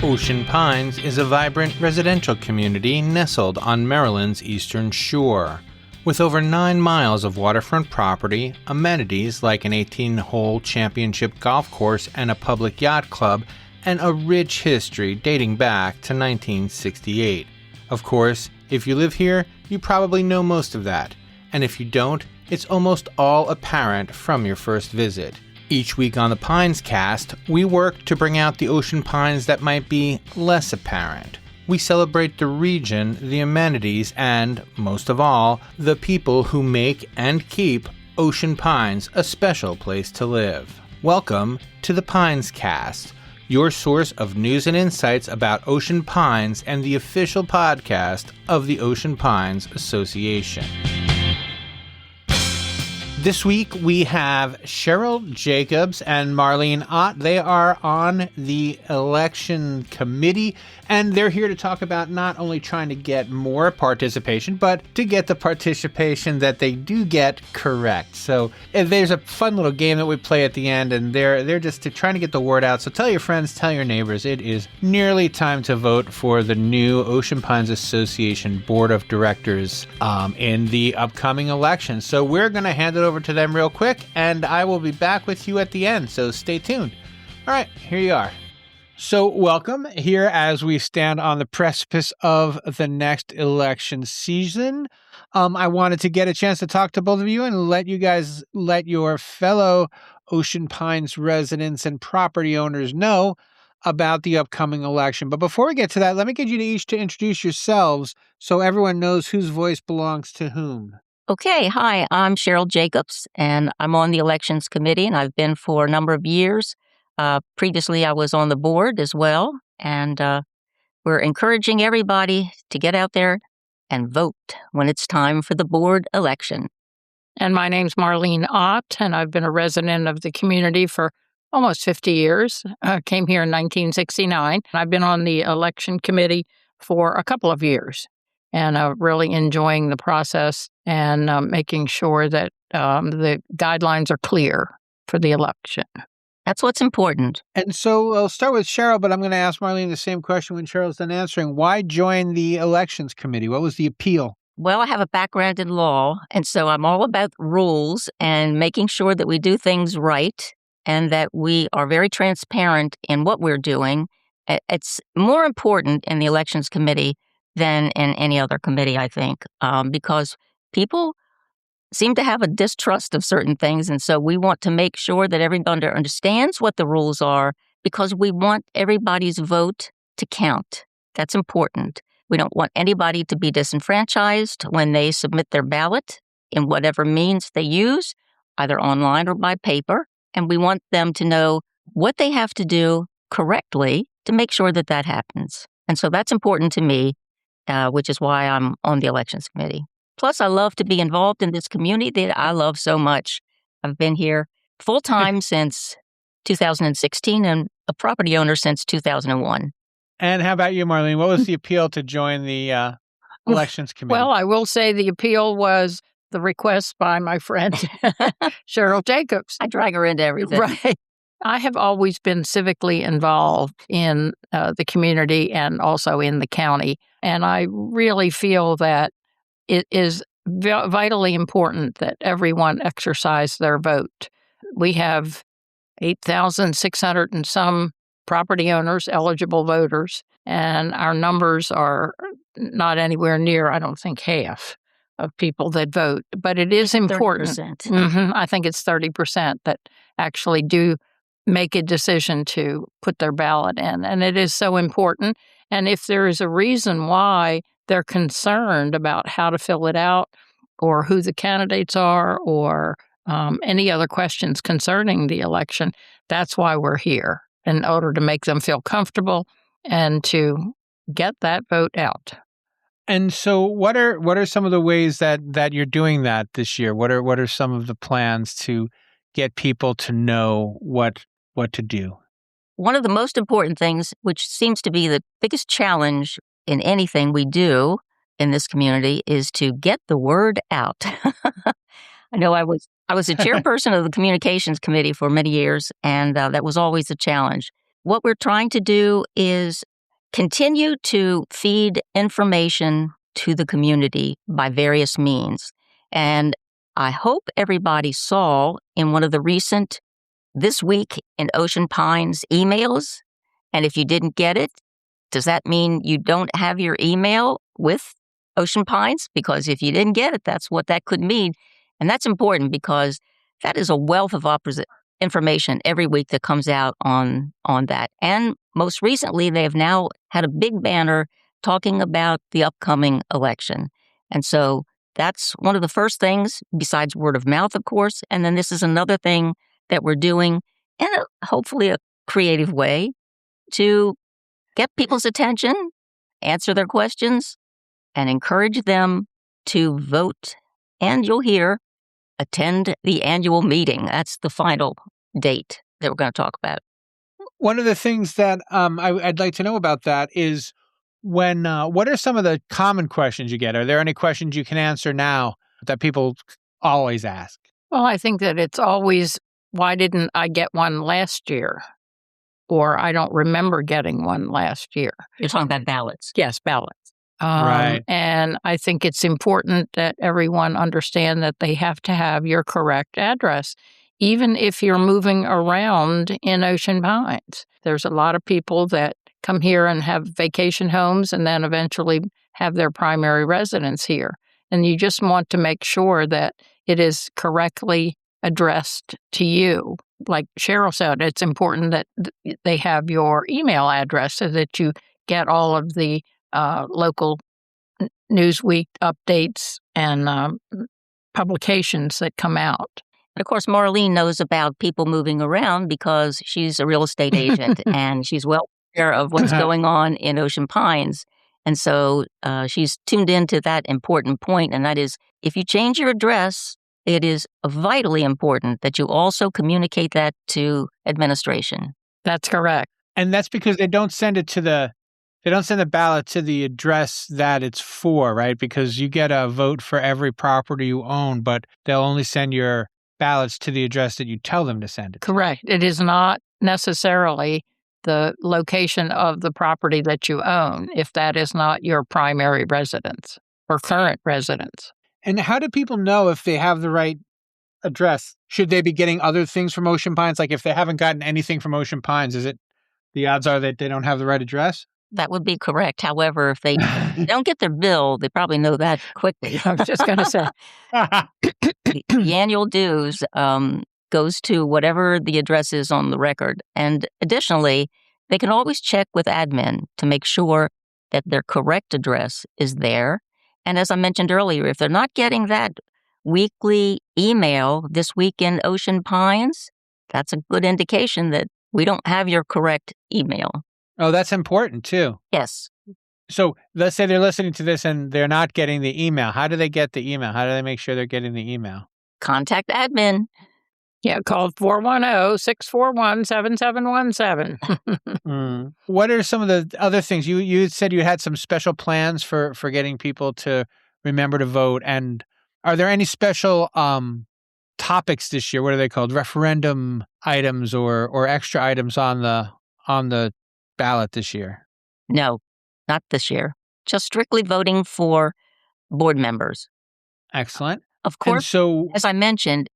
Ocean Pines is a vibrant residential community nestled on Maryland's eastern shore. With over 9 miles of waterfront property, amenities like an 18-hole championship golf course and a public yacht club, and a rich history dating back to 1968. Of course, if you live here, you probably know most of that. And if you don't, it's almost all apparent from your first visit. Each week on the Pinescast, we work to bring out the ocean pines that might be less apparent. We celebrate the region, the amenities, and, most of all, the people who make and keep Ocean Pines a special place to live. Welcome to the Pinescast, your source of news and insights about Ocean Pines and the official podcast of the Ocean Pines Association. This week we have Cheryl Jacobs and Marlene Ott. They are on the election committee, and they're here to talk about not only trying to get more participation, but to get the participation that they do get correct. So there's a fun little game that we play at the end, and they're just trying to get the word out. So tell your friends, tell your neighbors. It is nearly time to vote for the new Ocean Pines Association Board of Directors in the upcoming election. So we're going to hand it over to them real quick, and I will be back with you at the end, so stay tuned. All right, here you are. So welcome here as we stand on the precipice of the next election season. I wanted to get a chance to talk to both of you and let your fellow Ocean Pines residents and property owners know about the upcoming election. But before we get to that, let me get you each to introduce yourselves so everyone knows whose voice belongs to whom. Okay, hi, I'm Cheryl Jacobs, and I'm on the Elections Committee, and I've been for a number of years. Previously, I was on the board as well, and we're encouraging everybody to get out there and vote when it's time for the board election. And my name's Marlene Ott, and I've been a resident of the community for almost 50 years. I came here in 1969. I've been on the Election Committee for a couple of years. And really enjoying the process and making sure that the guidelines are clear for the election. That's what's important. And so I'll start with Cheryl, but I'm going to ask Marlene the same question when Cheryl's done answering. Why join the Elections Committee? What was the appeal? Well, I have a background in law, and so I'm all about rules and making sure that we do things right and that we are very transparent in what we're doing. It's more important in the Elections Committee than in any other committee, I think, because people seem to have a distrust of certain things. And so we want to make sure that everybody understands what the rules are because we want everybody's vote to count. That's important. We don't want anybody to be disenfranchised when they submit their ballot in whatever means they use, either online or by paper. And we want them to know what they have to do correctly to make sure that that happens. And so that's important to me. Which is why I'm on the Elections Committee. Plus, I love to be involved in this community that I love so much. I've been here full-time since 2016 and a property owner since 2001. And how about you, Marlene? What was the appeal to join the Elections Committee? Well, I will say the appeal was the request by my friend, Cheryl Jacobs. I drag her into everything. Right. I have always been civically involved in the community and also in the county. And I really feel that it is vitally important that everyone exercise their vote. We have 8,600 and some property owners, eligible voters, and our numbers are not anywhere near, I don't think, half of people that vote. But it is important. 30%. I think it's 30% that actually do make a decision to put their ballot in. And it is so important. And if there is a reason why they're concerned about how to fill it out or who the candidates are or any other questions concerning the election, that's why we're here, in order to make them feel comfortable and to get that vote out. And so what are some of the ways that you're doing that this year? What are some of the plans to get people to know what to do? One of the most important things, which seems to be the biggest challenge in anything we do in this community, is to get the word out. I know I was the chairperson of the communications committee for many years, and that was always a challenge. What we're trying to do is continue to feed information to the community by various means. And I hope everybody saw in one of the recent This Week in Ocean Pines emails. And if you didn't get it, does that mean you don't have your email with Ocean Pines? Because if you didn't get it, that's what that could mean. And that's important because that is a wealth of information every week that comes out on that. And most recently, they have now had a big banner talking about the upcoming election. And so that's one of the first things, besides word of mouth, of course. And then this is another thing that we're doing in hopefully a creative way to get people's attention, answer their questions, and encourage them to vote. And you'll hear, attend the annual meeting. That's the final date that we're going to talk about. One of the things that I'd like to know about that is what are some of the common questions you get? Are there any questions you can answer now that people always ask? Well, I think that it's always, why didn't I get one last year? Or I don't remember getting one last year. You're talking about ballots. Yes, ballots. Right. And I think it's important that everyone understand that they have to have your correct address, even if you're moving around in Ocean Pines. There's a lot of people that come here and have vacation homes and then eventually have their primary residence here. And you just want to make sure that it is correctly addressed to you. Like Cheryl said, it's important that they have your email address so that you get all of the local Newsweek updates and publications that come out. And of course, Marlene knows about people moving around because she's a real estate agent and she's well aware of what's going on in Ocean Pines. And so she's tuned into that important point, and that is, if you change your address, it is vitally important that you also communicate that to administration. That's correct. And that's because they don't send the ballot to the address that it's for, right? Because you get a vote for every property you own, but they'll only send your ballots to the address that you tell them to send it to. Correct. It is not necessarily the location of the property that you own if that is not your primary residence or current residence. And how do people know if they have the right address? Should they be getting other things from Ocean Pines? Like if they haven't gotten anything from Ocean Pines, the odds are that they don't have the right address? That would be correct. However, if they don't get their bill, they probably know that quickly. I was just going to say. The annual dues goes to whatever the address is on the record. And additionally, they can always check with admin to make sure that their correct address is there. And as I mentioned earlier, if they're not getting that weekly email, This Week in Ocean Pines, that's a good indication that we don't have your correct email. Oh, that's important too. Yes. So let's say they're listening to this and they're not getting the email. How do they get the email? How do they make sure they're getting the email? Contact admin. Yeah, call 410-641-7717. What are some of the other things? You said you had some special plans for getting people to remember to vote. And are there any special topics this year? What are they called? Referendum items or extra items on the ballot this year? No, not this year. Just strictly voting for board members. Excellent. Of course, so, as I mentioned,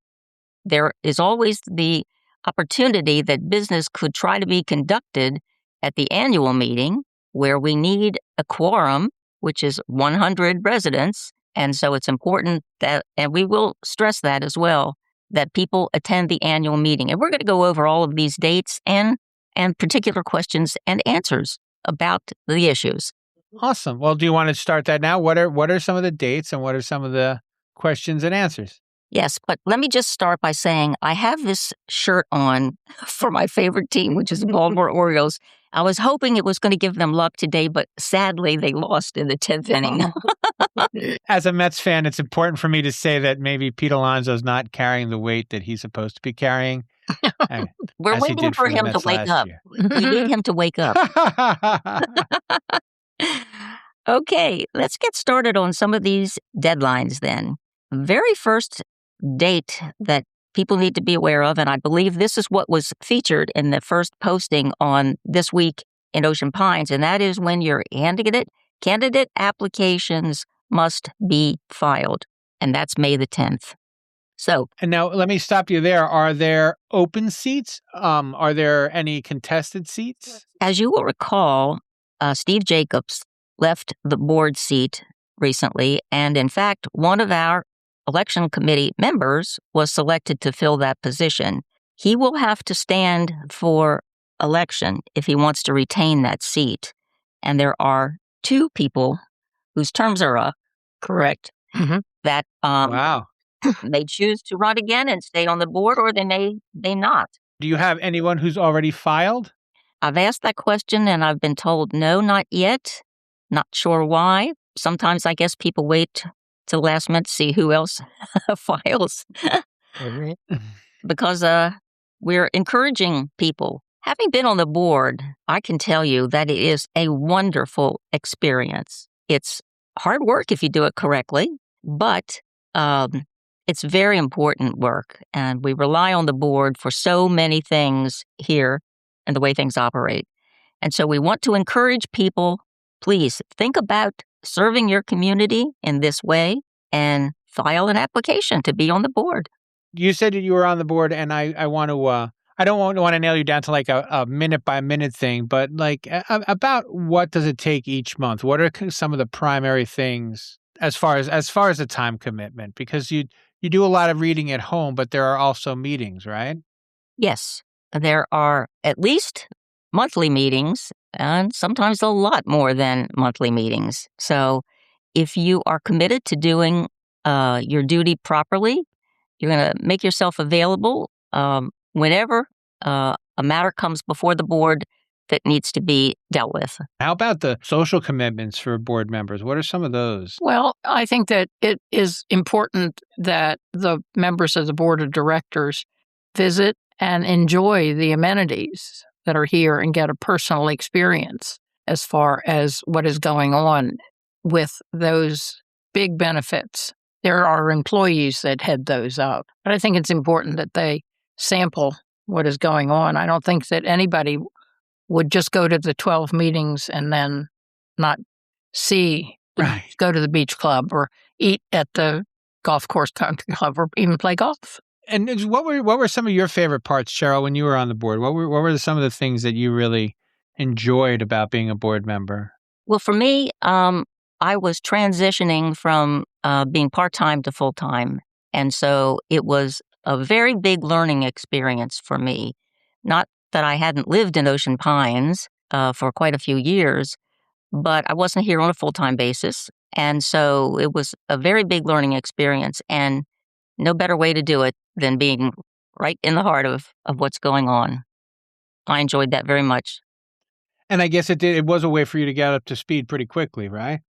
there is always the opportunity that business could try to be conducted at the annual meeting where we need a quorum, which is 100 residents. And so it's important that, and we will stress that as well, that people attend the annual meeting. And we're going to go over all of these dates and particular questions and answers about the issues. Awesome. Well, do you want to start that now? What are some of the dates and what are some of the questions and answers? Yes, but let me just start by saying I have this shirt on for my favorite team, which is the Baltimore Orioles. I was hoping it was going to give them luck today, but sadly they lost in the 10th inning. As a Mets fan, it's important for me to say that maybe Pete Alonso's not carrying the weight that he's supposed to be carrying. We're waiting for him to wake up. We need him to wake up. Okay, let's get started on some of these deadlines then. Very first date that people need to be aware of, and I believe this is what was featured in the first posting on This Week in Ocean Pines, and that is when your candidate applications must be filed, and that's May the 10th. So, And now let me stop you there. Are there open seats? Are there any contested seats? as you will recall, Steve Jacobs left the board seat recently, and in fact, one of our election committee members was selected to fill that position. He will have to stand for election if he wants to retain that seat. And there are 2 people whose terms are up. Correct. That Wow. may choose to run again and stay on the board, or they may not. Do you have anyone who's already filed? I've asked that question and I've been told no, not yet. Not sure why. Sometimes I guess people wait till last minute to see who else files because we're encouraging people. Having been on the board, I can tell you that it is a wonderful experience. It's hard work if you do it correctly, but it's very important work. And we rely on the board for so many things here and the way things operate. And so we want to encourage people, please think about serving your community in this way and file an application to be on the board. You said that you were on the board, and I want to. I don't want to nail you down to like a minute by minute thing, but like about what does it take each month? What are some of the primary things as far as the time commitment? Because you do a lot of reading at home, but there are also meetings, right? Yes, there are at least monthly meetings, and sometimes a lot more than monthly meetings. So if you are committed to doing your duty properly, you're going to make yourself available whenever a matter comes before the board that needs to be dealt with. How about the social commitments for board members? What are some of those? Well, I think that it is important that the members of the board of directors visit and enjoy the amenities that are here and get a personal experience as far as what is going on with those big benefits. There are employees that head those up, but I think it's important that they sample what is going on. I don't think that anybody would just go to the 12 meetings and then not go to the beach club or eat at the golf course country club or even play golf. And what were some of your favorite parts, Cheryl, when you were on the board? What were some of the things that you really enjoyed about being a board member? Well, for me, I was transitioning from being part-time to full-time. And so it was a very big learning experience for me. Not that I hadn't lived in Ocean Pines for quite a few years, but I wasn't here on a full-time basis. And so it was a very big learning experience, and no better way to do it than being right in the heart of what's going on. I enjoyed that very much. And I guess it was a way for you to get up to speed pretty quickly, right?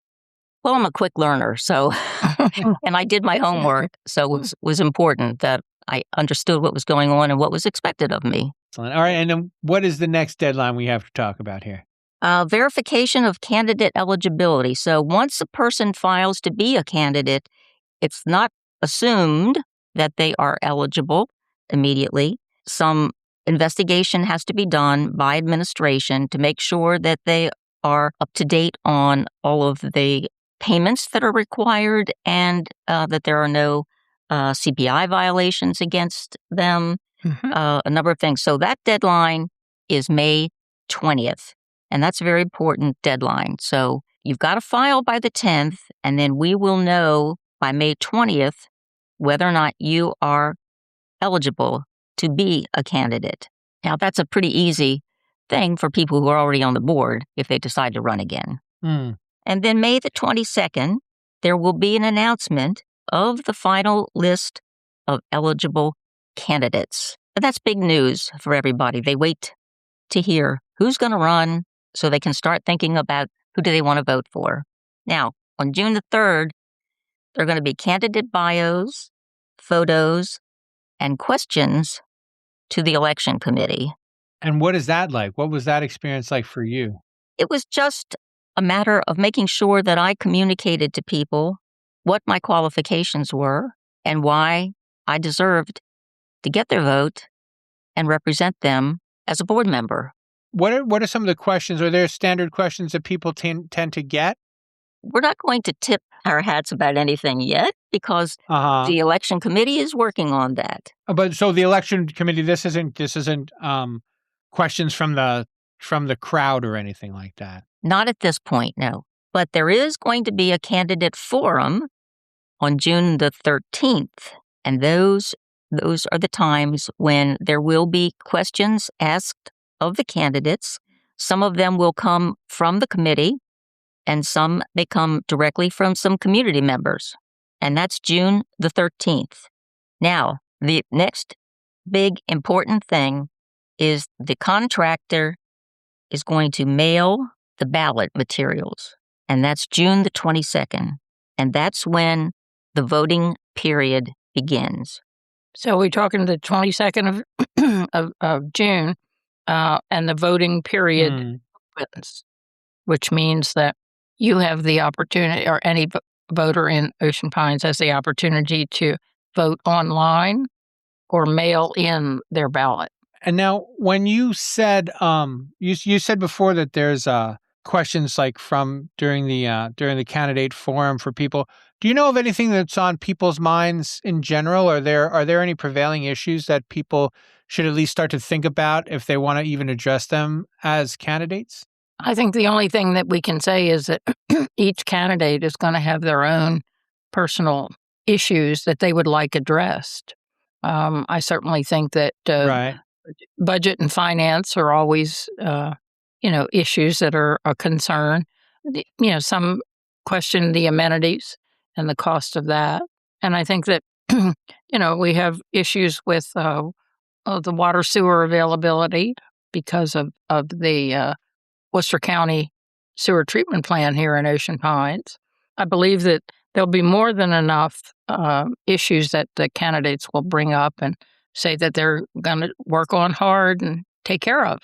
Well, I'm a quick learner, so and I did my homework, so it was important that I understood what was going on and what was expected of me. Excellent. All right, and then what is the next deadline we have to talk about here? Verification of candidate eligibility. So once a person files to be a candidate, it's not assumed that they are eligible immediately. Some investigation has to be done by administration to make sure that they are up to date on all of the payments that are required and that there are no CPI violations against them, a number of things. So that deadline is May 20th, and that's a very important deadline. So you've got to file by the 10th, and then we will know by May 20th whether or not you are eligible to be a candidate. Now, that's a pretty easy thing for people who are already on the board if they decide to run again. And then May the 22nd, there will be an announcement of the final list of eligible candidates. And that's big news for everybody. They wait to hear who's going to run so they can start thinking about who do they want to vote for. Now, on June the 3rd, there are going to be candidate bios, photos, and questions to the election committee. And what is that like? What was that experience like for you? It was just a matter of making sure that I communicated to people what my qualifications were and why I deserved to get their vote and represent them as a board member. What are some of the questions? Are there standard questions that people tend to get? We're not going to tip our hats about anything yet because the election committee is working on that. But so the election committee, this isn't questions from the crowd or anything like that. Not at this point, no. But there is going to be a candidate forum on June the 13th, and those are the times when there will be questions asked of the candidates. Some of them will come from the committee, and some may come directly from some community members. And that's June the 13th. Now, the next big important thing is the contractor is going to mail the ballot materials, and that's June the 22nd. And that's when the voting period begins. So we're talking the 22nd of June, and the voting period opens, which means that you have the opportunity, or any voter in Ocean Pines has the opportunity to vote online or mail in their ballot. And now, when you said you said before that there's questions like from during the candidate forum for people. Do you know of anything that's on people's minds in general? Are there any prevailing issues that people should at least start to think about if they want to even address them as candidates? I think the only thing that we can say is that each candidate is going to have their own personal issues that they would like addressed. I certainly think that budget and finance are always, issues that are a concern. Some question the amenities and the cost of that. And I think that, we have issues with the water sewer availability because of the Worcester County sewer treatment plant here in Ocean Pines. I believe that there'll be more than enough issues that the candidates will bring up and say that they're going to work on hard and take care of.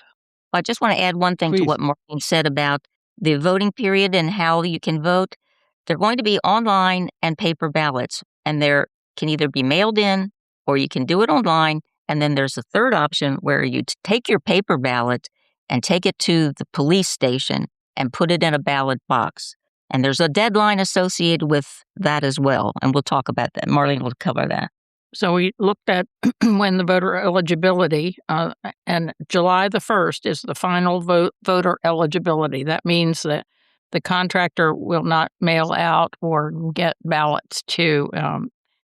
I just want to add one thing to what Marlene said about the voting period and how you can vote. They're going to be online and paper ballots, and they can either be mailed in or you can do it online. And then there's a third option where you take your paper ballot and take it to the police station and put it in a ballot box. And there's a deadline associated with that as well. And we'll talk about that. Marlene will cover that. So we looked at when the voter eligibility, and July the 1st is the final voter eligibility. That means that the contractor will not mail out or get ballots to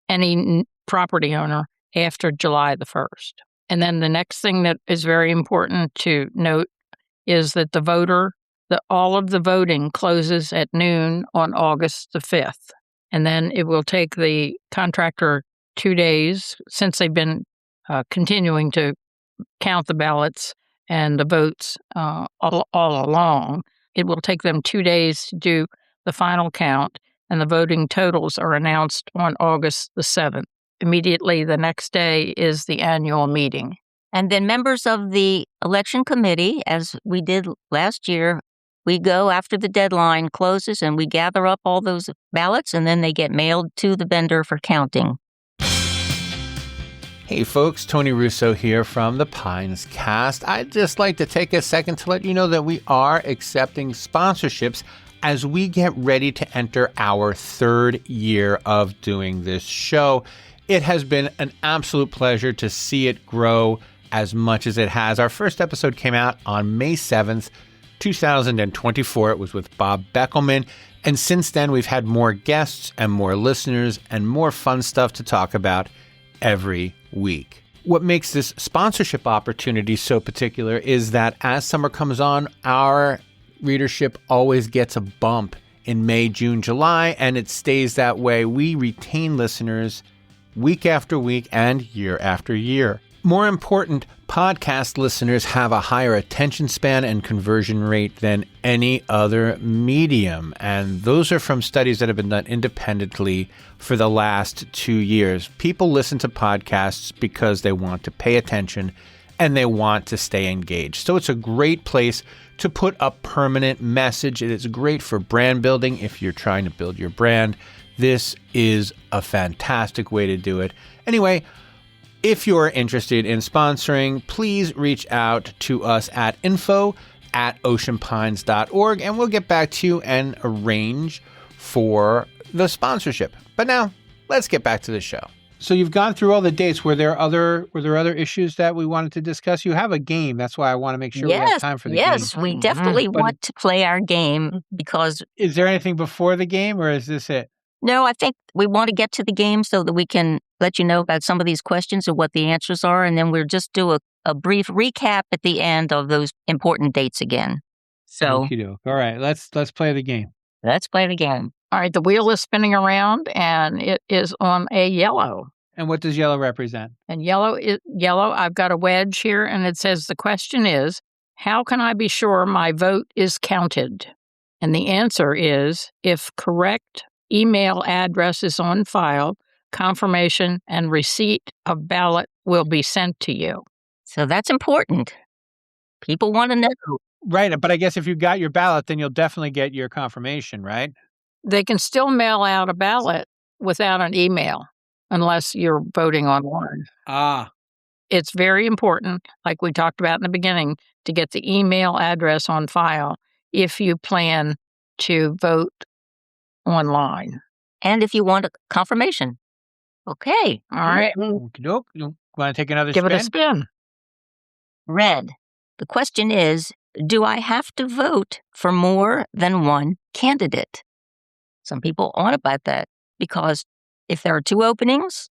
any property owner after July the 1st. And then the next thing that is very important to note is that all of the voting closes at noon on August the 5th. And then it will take the contractor 2 days, since they've been continuing to count the ballots and the votes all along. It will take them 2 days to do the final count, and the voting totals are announced on August the 7th. Immediately the next day is the annual meeting. And then members of the election committee, as we did last year, we go after the deadline closes and we gather up all those ballots, and then they get mailed to the vendor for counting. Hey folks, Tony Russo here from the Pinescast. I'd just like to take a second to let you know that we are accepting sponsorships as we get ready to enter our third year of doing this show. It has been an absolute pleasure to see it grow as much as it has. Our first episode came out on May 7th, 2024. It was with Bob Beckelman. And since then, we've had more guests and more listeners and more fun stuff to talk about every week. What makes this sponsorship opportunity so particular is that as summer comes on, our readership always gets a bump in May, June, July, and it stays that way. We retain listeners week after week and year after year. More important, podcast listeners have a higher attention span and conversion rate than any other medium. And those are from studies that have been done independently for the last 2 years. People listen to podcasts because they want to pay attention and they want to stay engaged. So it's a great place to put a permanent message. It is great for brand building if you're trying to build your brand. This is a fantastic way to do it. Anyway, If you're interested in sponsoring, please reach out to us at info@oceanpines.org, and we'll get back to you and arrange for the sponsorship. But now, let's get back to the show. So you've gone through all the dates. Were there other issues that we wanted to discuss? You have a game. That's why I want to make sure we have time for the game. Yes, we definitely want to play our game because... Is there anything before the game, or is this it? No, I think we want to get to the game so that we can let you know about some of these questions and what the answers are, and then we'll just do a brief recap at the end of those important dates again. So, Okey-doke. All right, let's play the game. Let's play the game. All right, the wheel is spinning around, and it is on a yellow. And what does yellow represent? And yellow. I've got a wedge here, and it says the question is, how can I be sure my vote is counted? And the answer is, if correct email address is on file, confirmation and receipt of ballot will be sent to you. So that's important. People want to know. Right, but I guess if you got your ballot, then you'll definitely get your confirmation, right? They can still mail out a ballot without an email unless you're voting online. Ah. It's very important, like we talked about in the beginning, to get the email address on file if you plan to vote online. And if you want a confirmation. Okay. All right. Okey-doke. You want to take another Give spin? it a spin. Red. The question is, do I have to vote for more than one candidate? Some people aren't about that because if there are 2 openings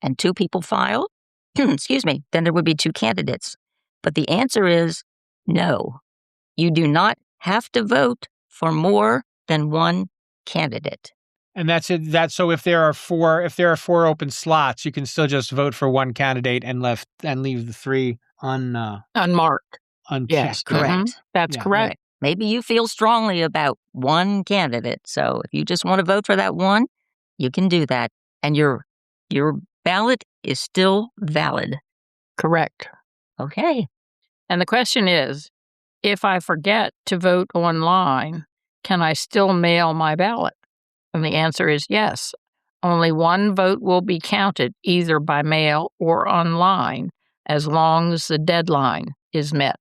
and 2 people file, excuse me, then there would be 2 candidates. But the answer is no. You do not have to vote for more than one candidate. And that's it. That's so if there are 4 open slots, you can still just vote for one candidate and leave the 3 Unmarked. unchecked. Yes, correct. That's Yeah, correct. Right. Maybe you feel strongly about one candidate. So if you just want to vote for that one, you can do that. And your ballot is still valid. Correct. Okay. And the question is, if I forget to vote online, can I still mail my ballot? And the answer is yes. Only one vote will be counted either by mail or online as long as the deadline is met.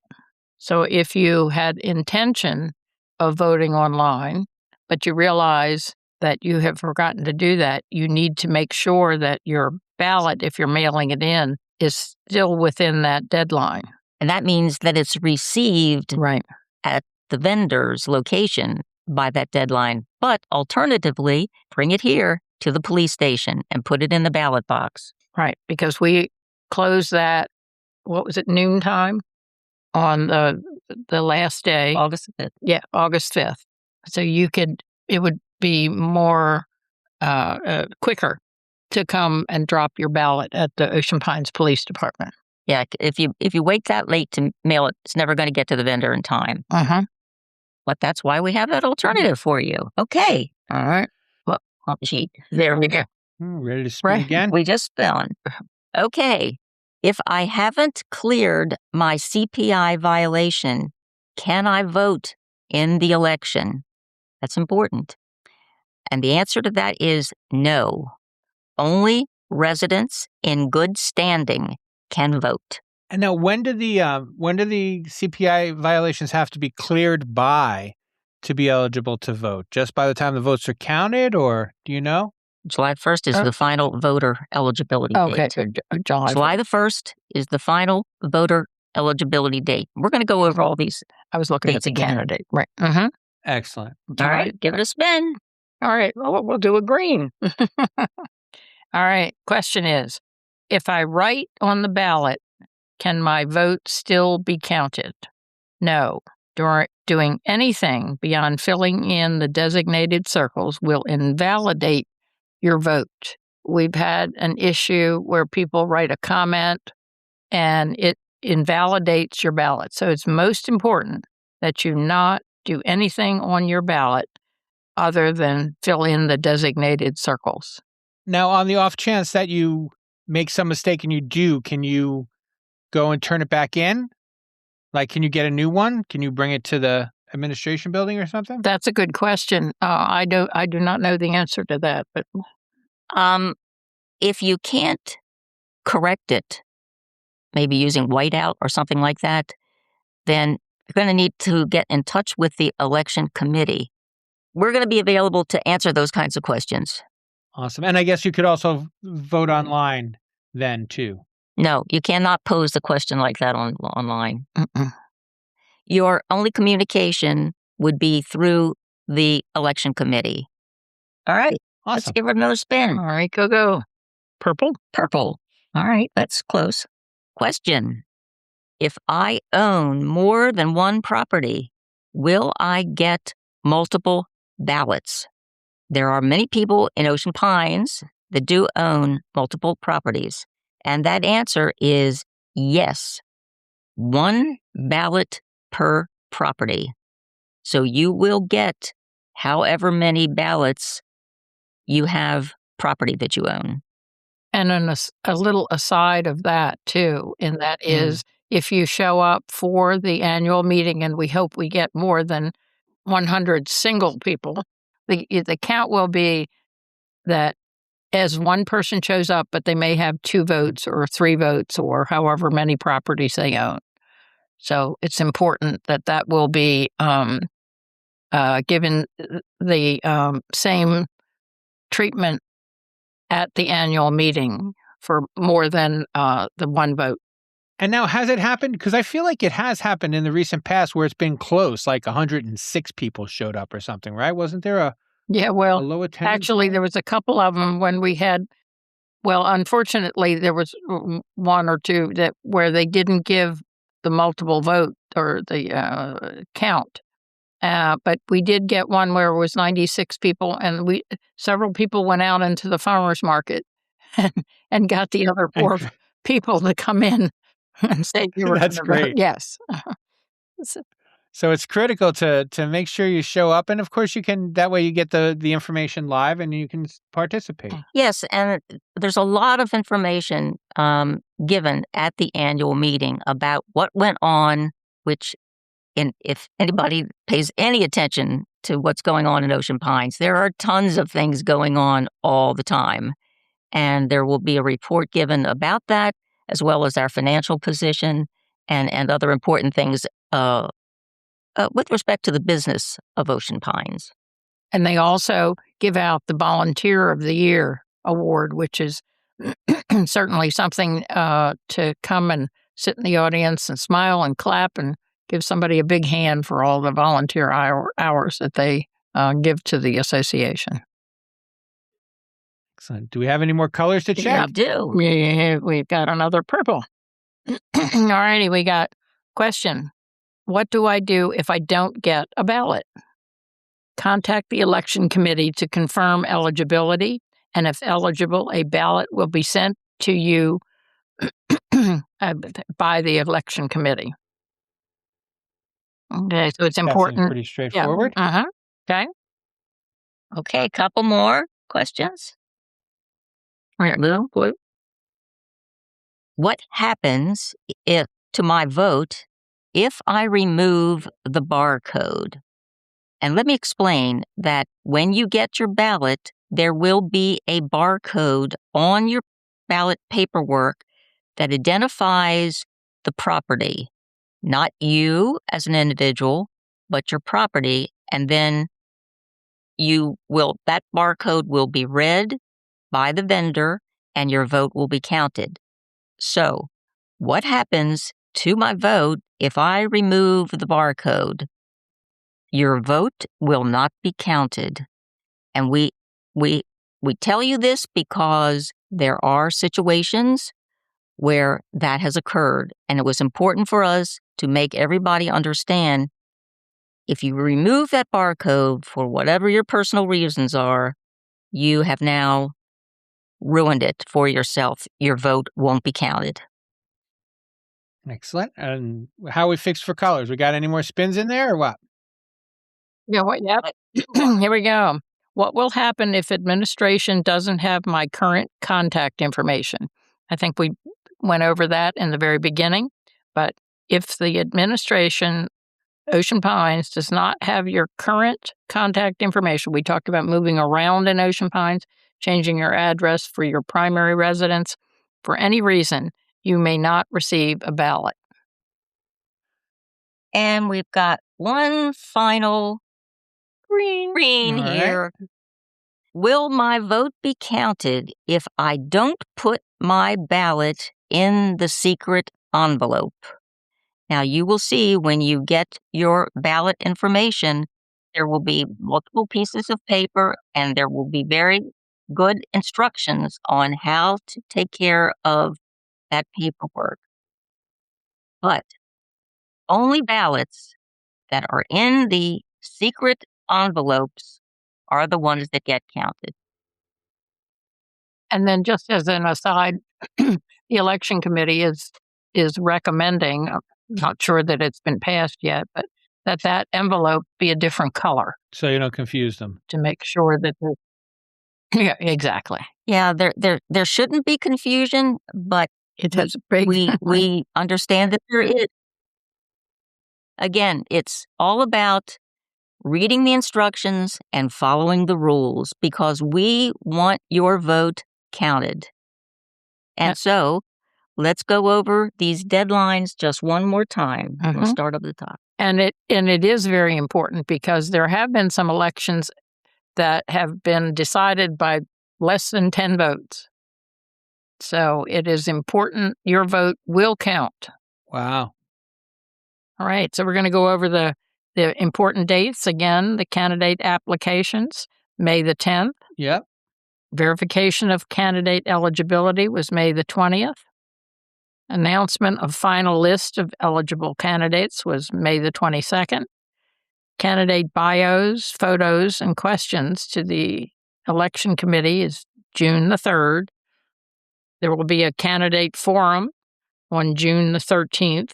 So if you had intention of voting online, but you realize that you have forgotten to do that, you need to make sure that your ballot, if you're mailing it in, is still within that deadline. And that means that it's received Right. at the vendor's location by that deadline. But alternatively, bring it here to the police station and put it in the ballot box. Right. Because we closed that, what was it, noontime on the last day. August 5th. Yeah, August 5th. So it would be more quicker to come and drop your ballot at the Ocean Pines Police Department. Yeah, if you wait that late to mail it, it's never going to get to the vendor in time. Uh-huh. But that's why we have that alternative for you. Okay. All right. Well, gee, there we go. Ready to spin Right. again? We just spun. Okay. If I haven't cleared my CPI violation, can I vote in the election? That's important. And the answer to that is no. Only residents in good standing can vote. And now, when do the CPI violations have to be cleared by to be eligible to vote? Just by the time the votes are counted, or do you know? July 1st is the final voter eligibility Okay. date. July the 1st is the final voter eligibility date. We're going to go over all these. I was looking at dates the again. candidate. Right. Mm-hmm. Excellent. All right, give it a spin. All right. Well, we'll do a green. All right. Question is, if I write on the ballot, can my vote still be counted? No. Doing anything beyond filling in the designated circles will invalidate your vote. We've had an issue where people write a comment and it invalidates your ballot. So it's most important that you not do anything on your ballot other than fill in the designated circles. Now, on the off chance that you make some mistake and you do, can you go and turn it back in? Like, can you get a new one? Can you bring it to the administration building or something? That's a good question. I do not know the answer to that, but If you can't correct it, maybe using whiteout or something like that, then you're going to need to get in touch with the election committee. We're going to be available to answer those kinds of questions. Awesome. And I guess you could also vote online then too. No, you cannot pose a question like that online. Mm-mm. Your only communication would be through the election committee. All right. Awesome. Let's give it another spin. All right, go. Purple? Purple. All right, that's close. Question. If I own more than one property, will I get multiple ballots? There are many people in Ocean Pines that do own multiple properties. And that answer is yes. 1 ballot per property. So you will get however many ballots you have property that you own. And then a little aside of that, too, and that is if you show up for the annual meeting, and we hope we get more than 100 single people, the count will be that as one person shows up, but they may have 2 votes or 3 votes or however many properties they own. So it's important that will be given the same treatment at the annual meeting for more than the 1 vote. And now, has it happened? Because I feel like it has happened in the recent past where it's been close, like 106 people showed up or something, right? Wasn't there a low attendance? Actually, there was a couple of them when we had, unfortunately, there was 1 or 2 where they didn't give the multiple vote or the count. But we did get one where it was 96 people, and several people went out into the farmer's market and got the other 4 people to come in and say you were That's great. Vote. Yes. So it's critical to make sure you show up, and of course that way you get the information live and you can participate. Yes, and there's a lot of information given at the annual meeting about what went on, which if anybody pays any attention to what's going on in Ocean Pines, there are tons of things going on all the time. And there will be a report given about that, as well as our financial position and other important things with respect to the business of Ocean Pines. And they also give out the Volunteer of the Year award, which is certainly something to come and sit in the audience and smile and clap and give somebody a big hand for all the volunteer hours that they give to the association. Excellent. Do we have any more colors to check? We do. Yeah, we've got another purple. All righty, we got question. What do I do if I don't get a ballot? Contact the election committee to confirm eligibility, and if eligible, a ballot will be sent to you by the election committee. Okay, so it's important. That seems pretty straightforward. Yeah. Okay. Okay, a couple more questions. Blue. What happens to my vote if I remove the barcode? And let me explain that when you get your ballot, there will be a barcode on your ballot paperwork that identifies the property, not you as an individual, but your property. And then that barcode will be read by the vendor and your vote will be counted. So what happens to my vote if I remove the barcode? Your vote will not be counted. And we tell you this because there are situations where that has occurred. And it was important for us to make everybody understand if you remove that barcode for whatever your personal reasons are, you have now ruined it for yourself. Your vote won't be counted. Excellent. And how we fixed for colors? We got any more spins in there or what? Yeah, here we go. What will happen if administration doesn't have my current contact information? I think we went over that in the very beginning, but if the administration, Ocean Pines, does not have your current contact information, we talked about moving around in Ocean Pines, changing your address for your primary residence, for any reason, you may not receive a ballot. And we've got one final green All here. Will my vote be counted if I don't put my ballot in the secret envelope? Now, you will see when you get your ballot information, there will be multiple pieces of paper and there will be very good instructions on how to take care of that paperwork. But only ballots that are in the secret envelopes are the ones that get counted. And then just as an aside, the election committee is recommending, I'm not sure that it's been passed yet, but that envelope be a different color So you don't confuse them. to make sure that yeah, exactly. Yeah, there shouldn't be confusion, but It has a big we understand that there is. Again, it's all about reading the instructions and following the rules because we want your vote counted. And so let's go over these deadlines just one more time. We'll start up at the top. And it is very important because there have been some elections that have been decided by less than 10 votes. So it is important your vote will count. Wow. All right, so we're going to go over the important dates again. The candidate applications, May the 10th. Yep. Verification of candidate eligibility was May the 20th. Announcement of final list of eligible candidates was May the 22nd. Candidate bios, photos, and questions to the election committee is June the 3rd. There will be a candidate forum on June the 13th.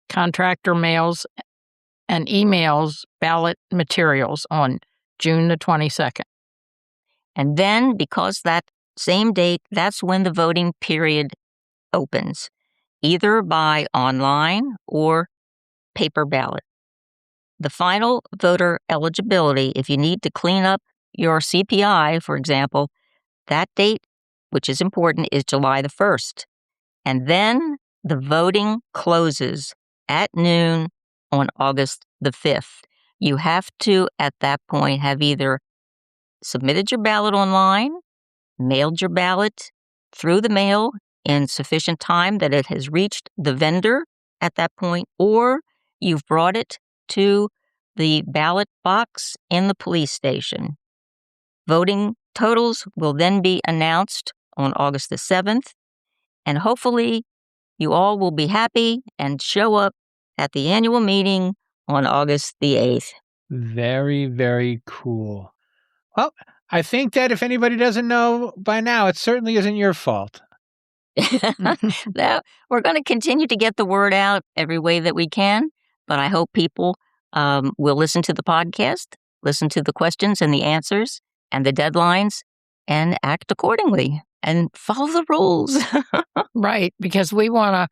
Contractor mails and emails ballot materials on June the 22nd. And then, because that same date, that's when the voting period opens, either by online or paper ballot. The final voter eligibility, if you need to clean up your CPI, for example, that date, which is important, is July the 1st. And then the voting closes at noon on August the 5th. You have to, at that point, have either submitted your ballot online, mailed your ballot through the mail in sufficient time that it has reached the vendor at that point, or you've brought it to the ballot box in the police station. Voting totals will then be announced on August the 7th, and hopefully you all will be happy and show up at the annual meeting on August the 8th. Very, very cool. Well, I think that if anybody doesn't know by now, it certainly isn't your fault. Now, we're going to continue to get the word out every way that we can, but I hope people will listen to the podcast, listen to the questions and the answers and the deadlines, and act accordingly and follow the rules. Right, because we want to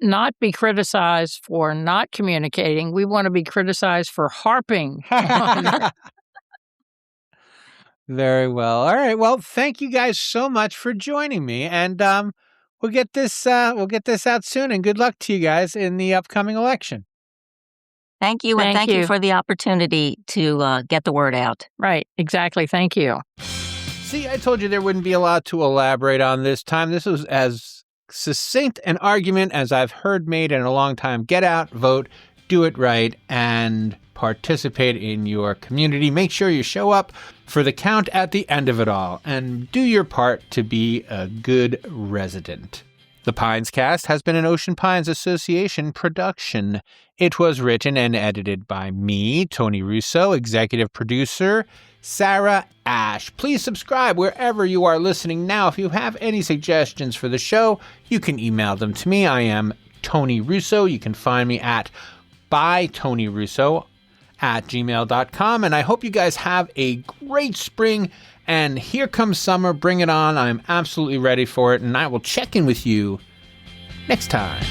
not be criticized for not communicating. We want to be criticized for harping on Very well. All right. Well, thank you guys so much for joining me, and we'll get this out soon. And good luck to you guys in the upcoming election. Thank you, and thank you for the opportunity to get the word out. Right, exactly. Thank you. See, I told you there wouldn't be a lot to elaborate on this time. This was as succinct an argument as I've heard made in a long time. Get out, vote, do it right, and participate in your community. Make sure you show up for the count at the end of it all, and do your part to be a good resident. The Pinescast has been an Ocean Pines Association production. It was written and edited by me, Tony Russo, executive producer, Sarah Ash. Please subscribe wherever you are listening now. If you have any suggestions for the show, you can email them to me. I am Tony Russo. You can find me at bytonyrusso@gmail.com. And I hope you guys have a great spring. And here comes summer. Bring it on. I'm absolutely ready for it. And I will check in with you next time.